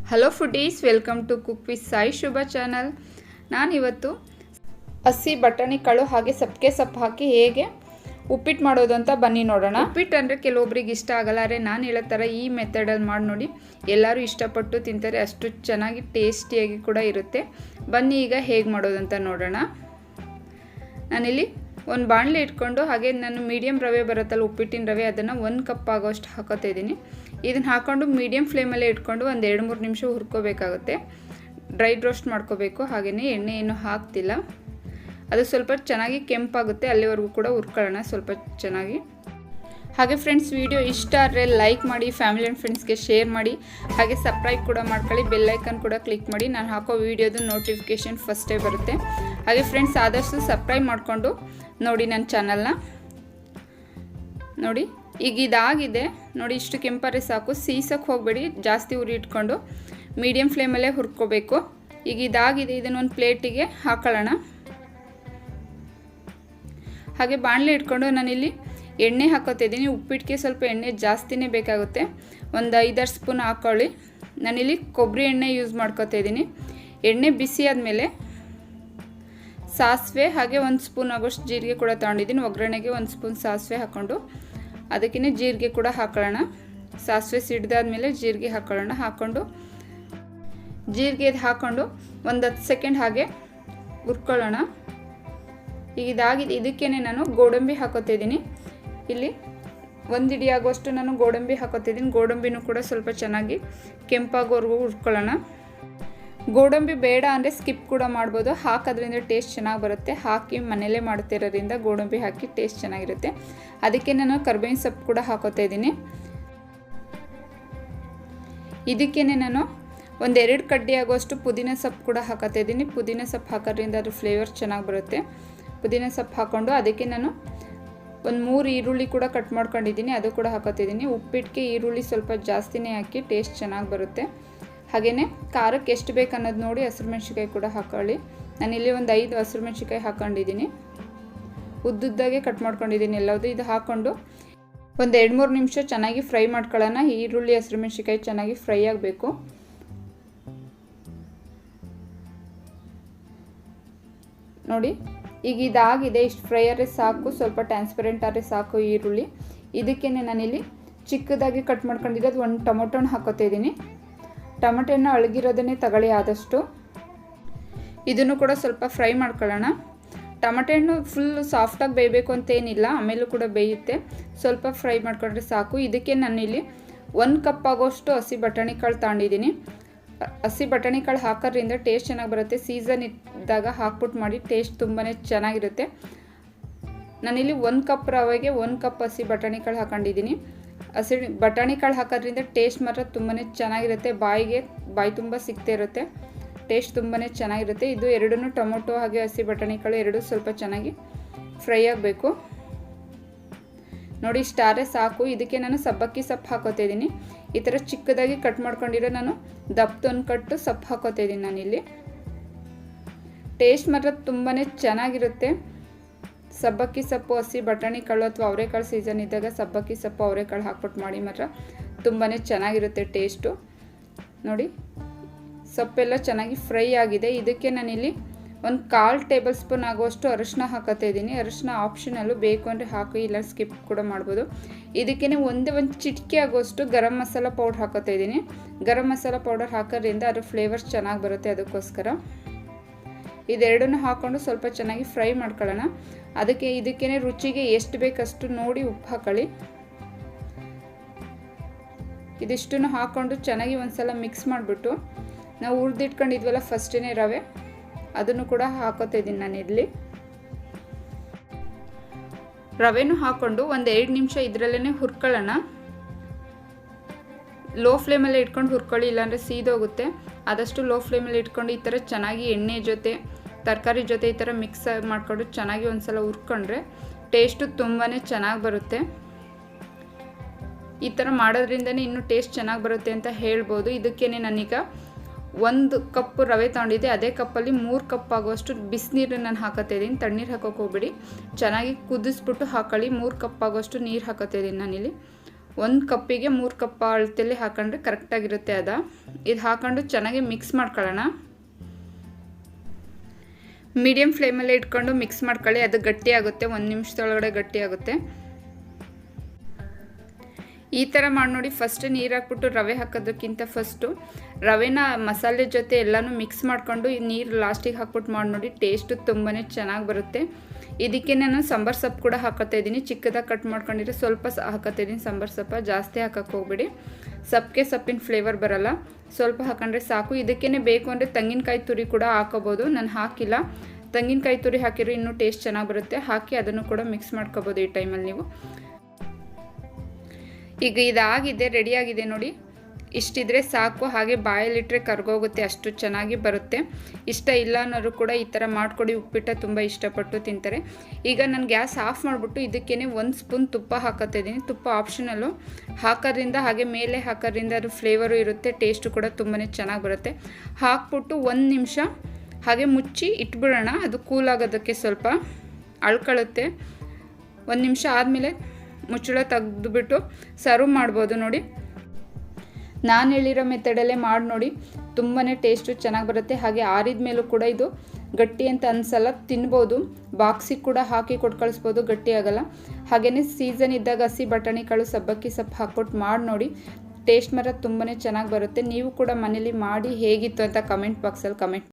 Hello foodies, welcome to cook with Sai Shubha channel. ನಾನಿವತ್ತು ಹಸಿ ಬಟಾಣಿ ಕಾಳು ಹಾಗೆ ಸಬ್ಬಕ್ಕೆ ಸೊಪ್ಪು ಹಾಕಿ ಹೇಗೆ ಉಪ್ಪಿಟ್ಟು ಮಾಡೋದು ಅಂತ ಬನ್ನಿ ನೋಡೋಣ. ಉಪ್ಪಿಟ್ಟು ಅಂದರೆ ಕೆಲವೊಬ್ರಿಗೆ ಇಷ್ಟ ಆಗಲ್ಲ, ಆದರೆ ನಾನು ಹೇಳೋ ಥರ ಈ ಮೆಥಡಲ್ಲಿ ಮಾಡಿ ನೋಡಿ, ಎಲ್ಲರೂ ಇಷ್ಟಪಟ್ಟು ತಿಂತಾರೆ, ಅಷ್ಟು ಚೆನ್ನಾಗಿ ಟೇಸ್ಟಿಯಾಗಿ ಕೂಡ ಇರುತ್ತೆ. ಬನ್ನಿ ಈಗ ಹೇಗೆ ಮಾಡೋದಂತ ನೋಡೋಣ. ನಾನಿಲ್ಲಿ ಒಂದು ಬಾಣಲೆ ಇಟ್ಕೊಂಡು ಹಾಗೆ ನಾನು ಮೀಡಿಯಮ್ ರವೆ ಬರುತ್ತಲ್ಲ ಉಪ್ಪಿಟ್ಟಿನ ರವೆ, ಅದನ್ನು 1 ಕಪ್ ಆಗೋಷ್ಟು ಹಾಕೋತಾ ಇದ್ದೀನಿ. ಇದನ್ನು ಹಾಕ್ಕೊಂಡು ಮೀಡಿಯಮ್ ಫ್ಲೇಮಲ್ಲೇ ಇಟ್ಕೊಂಡು ಒಂದು 2-3 ನಿಮಿಷ ಹುರ್ಕೋಬೇಕಾಗುತ್ತೆ. ಡ್ರೈ ರೋಸ್ಟ್ ಮಾಡ್ಕೋಬೇಕು. ಹಾಗೆಯೇ ಎಣ್ಣೆ ಏನು ಹಾಕ್ತಿಲ್ಲ, ಅದು ಸ್ವಲ್ಪ ಚೆನ್ನಾಗಿ ಕೆಂಪಾಗುತ್ತೆ, ಅಲ್ಲಿವರೆಗೂ ಕೂಡ ಹುರ್ಕೊಳ್ಳೋಣ ಸ್ವಲ್ಪ ಚೆನ್ನಾಗಿ. ಹಾಗೆ ಫ್ರೆಂಡ್ಸ್, ವಿಡಿಯೋ ಇಷ್ಟ ಆದರೆ ಲೈಕ್ ಮಾಡಿ, ಫ್ಯಾಮಿಲಿ ಆ್ಯಂಡ್ ಫ್ರೆಂಡ್ಸ್ಗೆ ಶೇರ್ ಮಾಡಿ, ಹಾಗೆ ಸಬ್ಸ್ಕ್ರೈಬ್ ಕೂಡ ಮಾಡ್ಕೊಳ್ಳಿ, ಬೆಲ್ಲೈಕನ್ ಕೂಡ ಕ್ಲಿಕ್ ಮಾಡಿ, ನಾನು ಹಾಕೋ ವೀಡಿಯೋದು ನೋಟಿಫಿಕೇಷನ್ ಫಸ್ಟೇ ಬರುತ್ತೆ. ಹಾಗೆ ಫ್ರೆಂಡ್ಸ್, ಆದಷ್ಟು ಸಬ್ಸ್ಕ್ರೈಬ್ ಮಾಡಿಕೊಂಡು ನೋಡಿ ನನ್ನ ಚಾನಲ್ನ. ನೋಡಿ ಈಗ ಇದಾಗಿದೆ ನೋಡಿ, ಇಷ್ಟು ಕೆಂಪರೆ ಸಾಕು, ಸೀಸಕ್ಕೆ ಹೋಗಬೇಡಿ, ಜಾಸ್ತಿ ಉರಿ ಇಟ್ಕೊಂಡು ಮೀಡಿಯಮ್ ಫ್ಲೇಮಲ್ಲೇ ಹುರ್ಕೋಬೇಕು. ಈಗ ಇದಾಗಿದೆ, ಇದನ್ನೊಂದು ಪ್ಲೇಟಿಗೆ ಹಾಕೊಳ್ಳೋಣ. ಹಾಗೆ ಬಾಣಲೆ ಇಟ್ಕೊಂಡು ನಾನಿಲ್ಲಿ ಎಣ್ಣೆ ಹಾಕೋತಿದ್ದೀನಿ. ಉಪ್ಪಿಟ್ಟಿಗೆ ಸ್ವಲ್ಪ ಎಣ್ಣೆ ಜಾಸ್ತಿನೇ ಬೇಕಾಗುತ್ತೆ, ಒಂದು 5-6 ಸ್ಪೂನ್ ಹಾಕ್ಕೊಳ್ಳಿ. ನಾನಿಲ್ಲಿ ಕೊಬ್ಬರಿ ಎಣ್ಣೆ ಯೂಸ್ ಮಾಡ್ಕೋತಾ ಇದ್ದೀನಿ. ಎಣ್ಣೆ ಬಿಸಿ ಆದಮೇಲೆ ಸಾಸಿವೆ ಹಾಗೆ 1 ಸ್ಪೂನ್ ಆಗೋಷ್ಟು ಜೀರಿಗೆ ಕೂಡ ತೊಗೊಂಡಿದ್ದೀನಿ. ಒಗ್ಗರಣೆಗೆ 1 ಸ್ಪೂನ್ ಸಾಸಿವೆ ಹಾಕ್ಕೊಂಡು ಅದಕ್ಕೇ ಜೀರಿಗೆ ಕೂಡ ಹಾಕೊಳ್ಳೋಣ. ಸಾಸಿವೆ ಸಿಡ್ದಾದ್ಮೇಲೆ ಜೀರಿಗೆ ಹಾಕ್ಕೊಳ್ಳೋಣ. ಹಾಕ್ಕೊಂಡು ಜೀರಿಗೆ ಹಾಕ್ಕೊಂಡು ಒಂದು 10 ಸೆಕೆಂಡ್ ಹಾಗೆ ಹುರ್ಕೊಳ್ಳೋಣ. ಈಗ ಇದಾಗಿದೆ, ಇದಕ್ಕೇ ನಾನು ಗೋಡಂಬಿ ಹಾಕೋತಿದ್ದೀನಿ. ಇಲ್ಲಿ 1 ಹಿಡಿ ಆಗೋಷ್ಟು ನಾನು ಗೋಡಂಬಿ ಹಾಕೋತಿದ್ದೀನಿ. ಗೋಡಂಬಿನೂ ಕೂಡ ಸ್ವಲ್ಪ ಚೆನ್ನಾಗಿ ಕೆಂಪಾಗೋವರೆಗೂ ಹುರ್ಕೊಳ್ಳೋಣ. ಗೋಡಂಬಿ ಬೇಡ ಅಂದರೆ ಸ್ಕಿಪ್ ಕೂಡ ಮಾಡ್ಬೋದು, ಹಾಕೋದ್ರಿಂದ ಟೇಸ್ಟ್ ಚೆನ್ನಾಗಿ ಬರುತ್ತೆ. ಹಾಕಿ ಮನೇಲೇ ಮಾಡ್ತಿರೋದ್ರಿಂದ ಗೋಡಂಬಿ ಹಾಕಿ ಟೇಸ್ಟ್ ಚೆನ್ನಾಗಿರುತ್ತೆ. ಅದಕ್ಕೆ ನಾನು ಕರ್ಬೇವಿನ ಸೊಪ್ಪು ಕೂಡ ಹಾಕೋತಾ ಇದ್ದೀನಿ. ಇದಕ್ಕೇ ನಾನು ಒಂದು 2 ಕಡ್ಡಿ ಆಗೋಷ್ಟು ಪುದೀನ ಸೊಪ್ಪು ಕೂಡ ಹಾಕೋತಾ ಇದ್ದೀನಿ. ಪುದೀನ ಸೊಪ್ಪು ಹಾಕೋದ್ರಿಂದ ಅದ್ರ ಫ್ಲೇವರ್ ಚೆನ್ನಾಗಿ ಬರುತ್ತೆ. ಪುದೀನ ಸೊಪ್ಪು ಹಾಕ್ಕೊಂಡು ಅದಕ್ಕೆ ನಾನು ಒಂದು 3 ಈರುಳ್ಳಿ ಕೂಡ ಕಟ್ ಮಾಡ್ಕೊಂಡಿದ್ದೀನಿ, ಅದು ಕೂಡ ಹಾಕೋತಿದ್ದೀನಿ. ಉಪ್ಪಿಟ್ಟಿಗೆ ಈರುಳ್ಳಿ ಸ್ವಲ್ಪ ಜಾಸ್ತಿನೇ ಹಾಕಿ ಟೇಸ್ಟ್ ಚೆನ್ನಾಗಿ ಬರುತ್ತೆ. ಹಾಗೆಯೇ ಖಾರಕ್ಕೆ ಎಷ್ಟು ಬೇಕು ಅನ್ನೋದು ನೋಡಿ ಹಸಿರು ಮೆಣಸಿನ್ಕಾಯಿ ಕೂಡ ಹಾಕೊಳ್ಳಿ. ನಾನಿಲ್ಲಿ ಒಂದು 5 ಹಸಿರು ಮೆಣಸಿನ್ಕಾಯಿ ಹಾಕ್ಕೊಂಡಿದ್ದೀನಿ, ಉದ್ದುದ್ದಾಗೆ ಕಟ್ ಮಾಡ್ಕೊಂಡಿದ್ದೀನಿ ಎಲ್ಲವುದು. ಇದು ಹಾಕ್ಕೊಂಡು ಒಂದು 2-3 ನಿಮಿಷ ಚೆನ್ನಾಗಿ ಫ್ರೈ ಮಾಡ್ಕೊಳ್ಳೋಣ. ಈರುಳ್ಳಿ ಹಸಿರು ಮೆಣಸಿನ್ಕಾಯಿ ಚೆನ್ನಾಗಿ ಫ್ರೈ ಆಗಬೇಕು. ನೋಡಿ ಈಗ ಇದಾಗಿದೆ, ಇಷ್ಟು ಫ್ರೈ ಆದರೆ ಸಾಕು, ಸ್ವಲ್ಪ ಟ್ರಾನ್ಸ್ಪರೆಂಟ್ ಆದರೆ ಸಾಕು ಈರುಳ್ಳಿ. ಇದಕ್ಕೇ ನಾನಿಲ್ಲಿ ಚಿಕ್ಕದಾಗಿ ಕಟ್ ಮಾಡ್ಕೊಂಡಿರೋದು 1 ಟೊಮೊಟೊನ ಹಾಕೋತಾ ಇದ್ದೀನಿ. ಟೊಮೆಟೊನ ಅಳಗಿರೋದನ್ನೇ ತಗೊಳ್ಳಿ ಆದಷ್ಟು. ಇದನ್ನು ಕೂಡ ಸ್ವಲ್ಪ ಫ್ರೈ ಮಾಡ್ಕೊಳ್ಳೋಣ. ಟೊಮೆಟೊ ಹಣ್ಣು ಫುಲ್ ಸಾಫ್ಟಾಗಿ ಬೇಯಬೇಕು ಅಂತೇನಿಲ್ಲ, ಆಮೇಲೂ ಕೂಡ ಬೇಯುತ್ತೆ, ಸ್ವಲ್ಪ ಫ್ರೈ ಮಾಡ್ಕೊಂಡ್ರೆ ಸಾಕು. ಇದಕ್ಕೆ ನಾನಿಲ್ಲಿ 1 ಕಪ್ ಆಗೋಷ್ಟು ಹಸಿ ಬಟಾಣಿ ಕಾಳು ತಗೊಂಡಿದ್ದೀನಿ. ಹಸಿ ಬಟಾಣಿ ಕಾಳು ಹಾಕೋದ್ರಿಂದ ಟೇಸ್ಟ್ ಚೆನ್ನಾಗಿ ಬರುತ್ತೆ. ಸೀಸನ್ ಇದ್ದಾಗ ಹಾಕ್ಬಿಟ್ಟು ಮಾಡಿ, ಟೇಸ್ಟ್ ತುಂಬಾ ಚೆನ್ನಾಗಿರುತ್ತೆ. ನಾನಿಲ್ಲಿ 1 ಕಪ್ ರವೆಗೆ 1 ಕಪ್ ಹಸಿ ಬಟಾಣಿ ಕಾಳು ಹಾಕೊಂಡಿದ್ದೀನಿ. ಹಸಿ ಬಟಾಣಿ ಕಾಳು ಹಾಕೋದ್ರಿಂದ ಟೇಸ್ಟ್ ಮಾತ್ರ ತುಂಬಾ ಚೆನ್ನಾಗಿರುತ್ತೆ, ಬಾಯಿ ತುಂಬ ಸಿಗ್ತಾ ಇರುತ್ತೆ, ಟೇಸ್ಟ್ ತುಂಬಾ ಚೆನ್ನಾಗಿರುತ್ತೆ. ಇದು ಎರಡೂ ಟೊಮೊಟೊ ಹಾಗೆ ಹಸಿ ಬಟಾಣಿ ಕಾಳು ಎರಡೂ ಸ್ವಲ್ಪ ಚೆನ್ನಾಗಿ ಫ್ರೈ ಆಗಬೇಕು. ನೋಡಿ ಇಷ್ಟಾರೆ ಸಾಕು. ಇದಕ್ಕೆ ನಾನು ಸಬ್ಬಕ್ಕಿ ಸೊಪ್ಪು ಹಾಕೋತಾ ಇದ್ದೀನಿ. ಈ ಥರ ಚಿಕ್ಕದಾಗಿ ಕಟ್ ಮಾಡ್ಕೊಂಡಿರೋ ನಾನು ದಪ್ಪದೊಂದು ಕಟ್ಟು ಸೊಪ್ಪು ಹಾಕೋತಾ ಇದ್ದೀನಿ ನಾನಿಲ್ಲಿ. ಟೇಸ್ಟ್ ಮಾತ್ರ ತುಂಬಾ ಚೆನ್ನಾಗಿರುತ್ತೆ. ಸಬ್ಬಕ್ಕಿ ಸೊಪ್ಪು, ಹಸಿ ಬಟಾಣಿ ಕಾಳು ಅಥವಾ ಅವರೆಕಾಳು ಸೀಸನ್ ಇದ್ದಾಗ ಸಬ್ಬಕ್ಕಿ ಸೊಪ್ಪು ಅವರೆಕಾಳು ಹಾಕ್ಬಿಟ್ಟು ಮಾಡಿ ಮಾತ್ರ ತುಂಬಾ ಚೆನ್ನಾಗಿರುತ್ತೆ ಟೇಸ್ಟು. ನೋಡಿ ಸೊಪ್ಪೆಲ್ಲ ಚೆನ್ನಾಗಿ ಫ್ರೈ ಆಗಿದೆ. ಇದಕ್ಕೆ ನಾನಿಲ್ಲಿ ಒಂದು 1/4 ಟೇಬಲ್ ಸ್ಪೂನ್ ಆಗುವಷ್ಟು ಅರಿಶಿನ ಹಾಕೋತಾ ಇದ್ದೀನಿ. ಅರಿಶಿನ ಆಪ್ಷನಲ್ಲು, ಬೇಕು ಅಂದರೆ ಹಾಕಿ, ಇಲ್ಲ ಸ್ಕಿಪ್ ಕೂಡ ಮಾಡ್ಬೋದು. ಇದಕ್ಕೇ ಒಂದು ಚಿಟಿಕೆ ಆಗುವಷ್ಟು ಗರಂ ಮಸಾಲ ಪೌಡ್ರ್ ಹಾಕೋತಾ ಇದ್ದೀನಿ. ಗರಂ ಮಸಾಲ ಪೌಡರ್ ಹಾಕೋದ್ರಿಂದ ಅದ್ರ ಫ್ಲೇವರ್ಸ್ ಚೆನ್ನಾಗಿ ಬರುತ್ತೆ, ಅದಕ್ಕೋಸ್ಕರ. ಇದೆರಡನ್ನೂ ಹಾಕ್ಕೊಂಡು ಸ್ವಲ್ಪ ಚೆನ್ನಾಗಿ ಫ್ರೈ ಮಾಡ್ಕೊಳ್ಳೋಣ. ಇದಕ್ಕೇ ರುಚಿಗೆ ಎಷ್ಟು ಬೇಕಷ್ಟು ನೋಡಿ ಉಪ್ಪು ಹಾಕೊಳ್ಳಿ. ಇದಿಷ್ಟನ್ನು ಹಾಕ್ಕೊಂಡು ಚೆನ್ನಾಗಿ ಒಂದ್ಸಲ ಮಿಕ್ಸ್ ಮಾಡಿಬಿಟ್ಟು ನಾವು ಹುರಿದಿಟ್ಕೊಂಡಿದ್ವಲ್ಲ ಫಸ್ಟೇ ರವೆ, ಅದನ್ನು ಕೂಡ ಹಾಕೋತಾ ಇದ್ದೀನಿ ನಾನಿಲ್ಲಿ. ರವೆನೂ ಹಾಕ್ಕೊಂಡು ಒಂದು 2 ನಿಮಿಷ ಇದರಲ್ಲೇ ಹುರ್ಕೊಳ್ಳೋಣ. ಲೋ ಫ್ಲೇಮಲ್ಲಿ ಇಟ್ಕೊಂಡು ಹುರ್ಕೊಳ್ಳಿ, ಇಲ್ಲಾಂದರೆ ಸೀದೋಗುತ್ತೆ. ಆದಷ್ಟು ಲೋ ಫ್ಲೇಮಲ್ಲಿ ಇಟ್ಕೊಂಡು ಈ ಥರ ಚೆನ್ನಾಗಿ ಎಣ್ಣೆ ಜೊತೆ ತರಕಾರಿ ಜೊತೆ ಈ ಥರ ಮಿಕ್ಸ್ ಮಾಡಿಕೊಂಡು ಚೆನ್ನಾಗಿ ಒಂದು ಸಲ ಹುರ್ಕೊಂಡ್ರೆ ಟೇಸ್ಟು ತುಂಬಾ ಚೆನ್ನಾಗಿ ಬರುತ್ತೆ. ಈ ಥರ ಮಾಡೋದ್ರಿಂದನೇ ಇನ್ನೂ ಟೇಸ್ಟ್ ಚೆನ್ನಾಗಿ ಬರುತ್ತೆ ಅಂತ ಹೇಳ್ಬೋದು. ಇದಕ್ಕೇ ನಾನೀಗ 1 ಕಪ್ ರವೆ ತೊಗೊಂಡಿದ್ದೆ, ಅದೇ ಕಪ್ಪಲ್ಲಿ 3 ಕಪ್ ಆಗುವಷ್ಟು ಬಿಸಿನೀರು ನಾನು ಹಾಕೋತಾ ಇದ್ದೀನಿ. ತಣ್ಣೀರು ಹಾಕೋಕೆ ಹೋಗ್ಬಿಡಿ, ಚೆನ್ನಾಗಿ ಕುದಿಸ್ಬಿಟ್ಟು ಹಾಕೊಳ್ಳಿ. 3 ಕಪ್ ಆಗುವಷ್ಟು ನೀರು ಹಾಕೋತಾ ಇದ್ದೀನಿ ನಾನಿಲ್ಲಿ. 1 ಕಪ್ಪಿಗೆ 3 ಕಪ್ ಅಳತೆಯಲ್ಲಿ ಹಾಕೊಂಡ್ರೆ ಕರೆಕ್ಟಾಗಿರುತ್ತೆ ಇದು ಹಾಕೊಂಡು ಚೆನ್ನಾಗಿ ಮಿಕ್ಸ್ ಮಾಡ್ಕೊಳ್ಳೋಣ. ಮೀಡಿಯಮ್ ಫ್ಲೇಮಲ್ಲಿ ಇಟ್ಕೊಂಡು ಮಿಕ್ಸ್ ಮಾಡ್ಕೊಳ್ಳಿ. ಅದು ಗಟ್ಟಿ ಆಗುತ್ತೆ, 1 ನಿಮಿಷದೊಳಗಡೆ ಗಟ್ಟಿ ಆಗುತ್ತೆ. ಈ ಥರ ಮಾಡಿ ನೋಡಿ. ಫಸ್ಟ್ ನೀರು ಹಾಕ್ಬಿಟ್ಟು ರವೆ ಹಾಕೋದಕ್ಕಿಂತ ಫಸ್ಟು ರವೆನ ಮಸಾಲೆ ಜೊತೆ ಎಲ್ಲನೂ ಮಿಕ್ಸ್ ಮಾಡಿಕೊಂಡು ನೀರು ಲಾಸ್ಟಿಗೆ ಹಾಕ್ಬಿಟ್ಟು ಮಾಡಿ ನೋಡಿ. ಟೇಸ್ಟು ತುಂಬಾ ಚೆನ್ನಾಗಿ ಬರುತ್ತೆ. ಇದಕ್ಕೆ ನಾನು ಸಾಂಬಾರು ಸೊಪ್ಪು ಕೂಡ ಹಾಕೋತಾ ಇದ್ದೀನಿ. ಚಿಕ್ಕದಾಗಿ ಕಟ್ ಮಾಡ್ಕೊಂಡಿದ್ರೆ ಸ್ವಲ್ಪ ಹಾಕೋತಾ ಇದ್ದೀನಿ ಸಾಂಬಾರು ಸೊಪ್ಪು. ಜಾಸ್ತಿ ಹಾಕೋಕ್ಕೆ ಹೋಗ್ಬೇಡಿ, ಸೊಪ್ಪಿನ ಫ್ಲೇವರ್ ಬರೋಲ್ಲ. ಸ್ವಲ್ಪ ಹಾಕೊಂಡ್ರೆ ಸಾಕು. ಇದಕ್ಕೇ ಬೇಕು ಅಂದರೆ ತೆಂಗಿನಕಾಯಿ ತುರಿ ಕೂಡ ಹಾಕೋಬೋದು. ನಾನು ಹಾಕಿಲ್ಲ. ತೆಂಗಿನಕಾಯಿ ತುರಿ ಹಾಕಿರೋ ಇನ್ನೂ ಟೇಸ್ಟ್ ಚೆನ್ನಾಗಿ ಬರುತ್ತೆ. ಹಾಕಿ ಅದನ್ನು ಕೂಡ ಮಿಕ್ಸ್ ಮಾಡ್ಕೋಬೋದು ಈ ಟೈಮಲ್ಲಿ ನೀವು. ಈಗ ಇದಾಗಿದೆ, ರೆಡಿಯಾಗಿದೆ ನೋಡಿ. ಇಷ್ಟಿದ್ರೆ ಸಾಕು. ಹಾಗೆ ಬಾಯಲ್ಲಿಟ್ಟರೆ ಕರ್ಗೋಗುತ್ತೆ, ಅಷ್ಟು ಚೆನ್ನಾಗಿ ಬರುತ್ತೆ. ಇಷ್ಟ ಇಲ್ಲ ಅನ್ನೋರು ಕೂಡ ಈ ಥರ ಮಾಡಿಕೊಡಿ. ಉಪ್ಪಿಟ್ಟು ತುಂಬ ಇಷ್ಟಪಟ್ಟು ತಿಂತಾರೆ. ಈಗ ನಾನು ಗ್ಯಾಸ್ ಆಫ್ ಮಾಡಿಬಿಟ್ಟು ಇದಕ್ಕೇ 1 ಸ್ಪೂನ್ ತುಪ್ಪ ಹಾಕೋತಾ ಇದ್ದೀನಿ. ತುಪ್ಪ ಆಪ್ಷನಲ್ಲು. ಹಾಕೋದ್ರಿಂದ ಹಾಗೆ ಮೇಲೆ ಹಾಕೋದ್ರಿಂದ ಅದು ಫ್ಲೇವರು ಇರುತ್ತೆ, ಟೇಸ್ಟು ಕೂಡ ತುಂಬಾ ಚೆನ್ನಾಗಿ ಬರುತ್ತೆ. ಹಾಕ್ಬಿಟ್ಟು 1 ನಿಮಿಷ ಹಾಗೆ ಮುಚ್ಚಿ ಇಟ್ಬಿಡೋಣ. ಅದು ಕೂಲ್ ಆಗೋದಕ್ಕೆ ಸ್ವಲ್ಪ ಅಳ್ಕೊಳ್ಳುತ್ತೆ. 1 ನಿಮಿಷ ಆದಮೇಲೆ ಮುಚ್ಚಳ ತೆಗೆದುಬಿಟ್ಟು ಸರ್ವ್ ಮಾಡ್ಬೋದು ನೋಡಿ. ನಾನು ಹೇಳಿರೋ ಮೆಥಡಲ್ಲೇ ಮಾಡಿ ನೋಡಿ. ತುಂಬಾ ಟೇಸ್ಟು ಚೆನ್ನಾಗಿ ಬರುತ್ತೆ. ಹಾಗೆ ಆರಿದ ಮೇಲೂ ಕೂಡ ಇದು ಗಟ್ಟಿ ಅಂತ ಅನಿಸಲ್ಲ, ತಿನ್ಬೋದು. ಬಾಕ್ಸಿಗೆ ಕೂಡ ಹಾಕಿ ಕೊಟ್ಟು ಕಳಿಸ್ಬೋದು, ಗಟ್ಟಿ ಆಗೋಲ್ಲ. ಹಾಗೆಯೇ ಸೀಸನ್ ಇದ್ದಾಗ ಹಸಿ ಬಟಾಣಿ ಕಾಳು, ಸಬ್ಬಕ್ಕಿ ಸೊಪ್ಪು ಹಾಕ್ಬಿಟ್ಟು ಮಾಡಿ ನೋಡಿ. ಟೇಸ್ಟ್ ಮಾತ್ರ ತುಂಬಾ ಚೆನ್ನಾಗಿ ಬರುತ್ತೆ. ನೀವು ಕೂಡ ಮನೇಲಿ ಮಾಡಿ ಹೇಗಿತ್ತು ಅಂತ ಕಮೆಂಟ್ ಬಾಕ್ಸಲ್ಲಿ ಕಮೆಂಟ್